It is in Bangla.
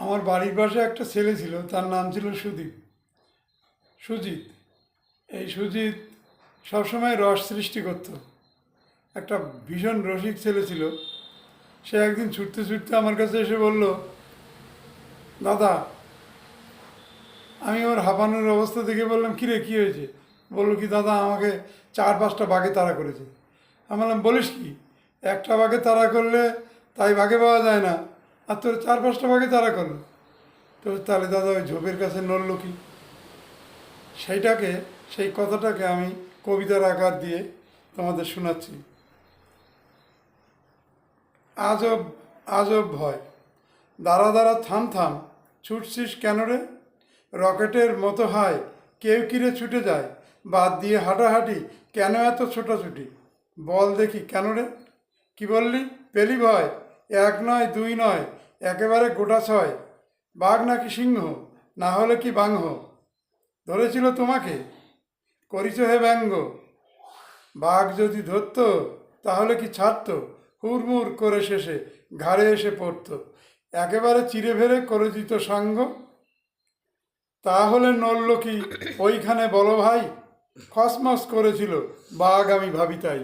আমার বাড়ির পাশে একটা ছেলে ছিল, তার নাম ছিল সুজিত। এই সুজিত সবসময় রস সৃষ্টি করত। একটা ভীষণ রসিক ছেলে ছিল। সে একদিন ছুটতে ছুটতে আমার কাছে এসে বলল, দাদা, আমি ওর হাঁপানোর অবস্থা দেখে বললাম, কিরে কী হয়েছে? বললো কি, দাদা আমাকে 4-5টা বাঘে তাড়া করেছে। আমি বললাম, বলিস কি? একটা বাঘে তাড়া করলে তাই ভাগে পাওয়া যায় না, আর তোর 4-5টা বাঘে তাড়া করলো? তো তাহলে দাদা ওই ঝোপের কাছে নড়লো কি? সেই কথাটাকে আমি কবিতার আকার দিয়ে তোমাদের শোনাচ্ছি। আজব আজব ভয়, দাঁড়া দাঁড়া থাম থাম, ছুটছিস কেন রে? রকেটের মতো হায়, কেউ কিরে ছুটে যায়, বাদ দিয়ে হাঁটাহাঁটি, কেন এত ছোটাছুটি? বল দেখি কেন রে? কি বললি, পেলি ভয়? 1 নয় 2 নয়, একেবারে গোটা 6। বাঘ নাকি সিংহ, না হলে কি বাংহ? ধরেছিল তোমাকে, করিছ হে ব্যঙ্গ। বাঘ যদি ধরতো তাহলে কি ছাড়তো? হুড়মুড় করে শেষে ঘাড়ে এসে পড়তো, একেবারে চিরে ফেরে করে দিত সাঙ্গ। তাহলে নড়ল কি ওইখানে বলো ভাই? খসমস করেছিল বাঘ, আমি ভাবি তাই।